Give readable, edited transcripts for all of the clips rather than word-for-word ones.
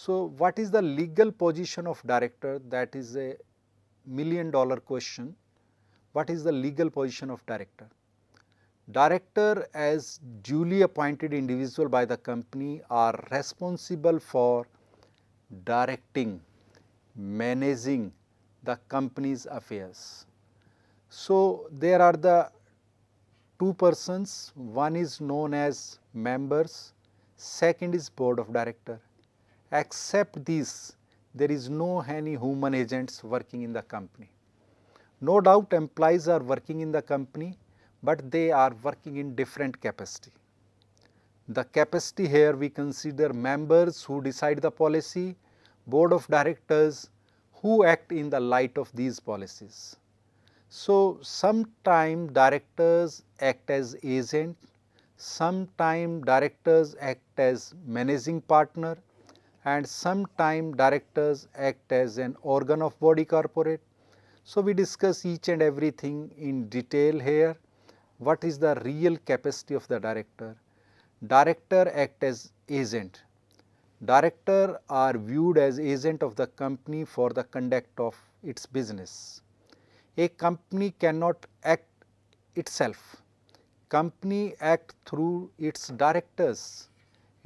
So, what is the legal position of director? That is a $1,000,000 question. What is the legal position of director? Director as duly appointed individual by the company are responsible for directing, managing the company's affairs. So, there are the two persons, one is known as members, second is board of director. Except these, there is no any human agents working in the company. No doubt employees are working in the company, but they are working in different capacity. The capacity here we consider members who decide the policy, board of directors who act in the light of these policies. So, sometime directors act as agent, sometime directors act as managing partner, and sometime directors act as an organ of body corporate. So, we discuss each and everything in detail here. What is the real capacity of the director? Director act as agent. Director are viewed as agent of the company for the conduct of its business. A company cannot act itself. Company act through its directors.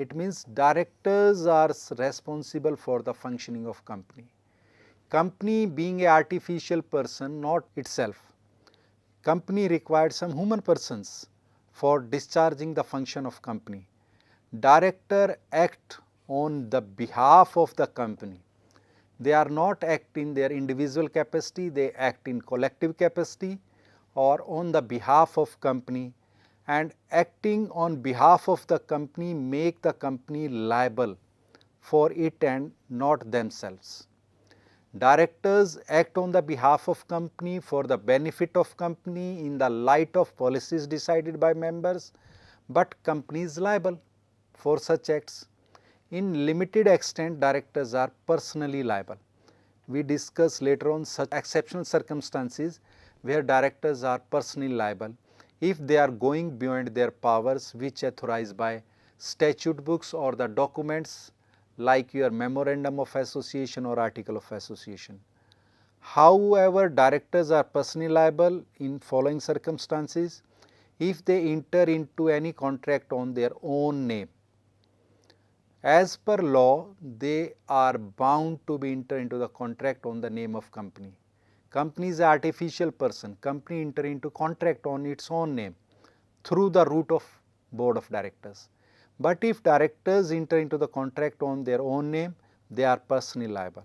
It means directors are responsible for the functioning of company. Company being a artificial person, not itself. Company required some human persons for discharging the function of company. Director act on the behalf of the company. They are not act in their individual capacity, they act in collective capacity or on the behalf of company, and acting on behalf of the company make the company liable for it and not themselves. Directors act on the behalf of company for the benefit of company in the light of policies decided by members, but company is liable for such acts. In limited extent, directors are personally liable. We discuss later on such exceptional circumstances where directors are personally liable if they are going beyond their powers which authorized by statute books or the documents like your memorandum of association or article of association. However, directors are personally liable in following circumstances if they enter into any contract on their own name. As per law, they are bound to be enter into the contract on the name of company. Company is an artificial person, company enter into contract on its own name through the route of board of directors. But if directors enter into the contract on their own name, they are personally liable.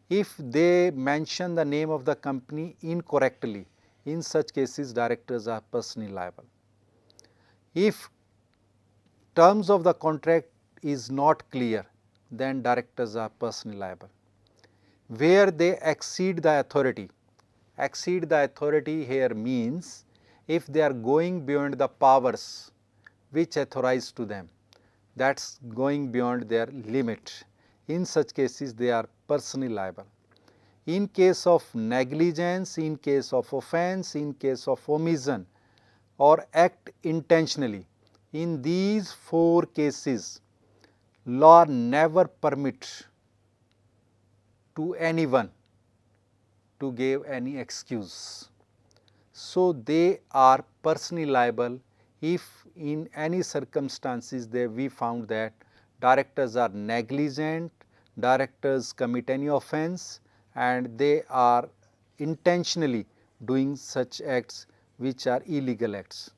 If they mention the name of the company incorrectly, in such cases directors are personally liable. If terms of the contract is not clear, then directors are personally liable. Where they exceed the authority here means if they are going beyond the powers which authorized to them, that is going beyond their limit. In such cases, they are personally liable. In case of negligence, in case of offense, in case of omission or act intentionally, in these four cases, law never permits to anyone to give any excuse. So, they are personally liable if in any circumstances we found that directors are negligent, directors commit any offense and they are intentionally doing such acts which are illegal acts.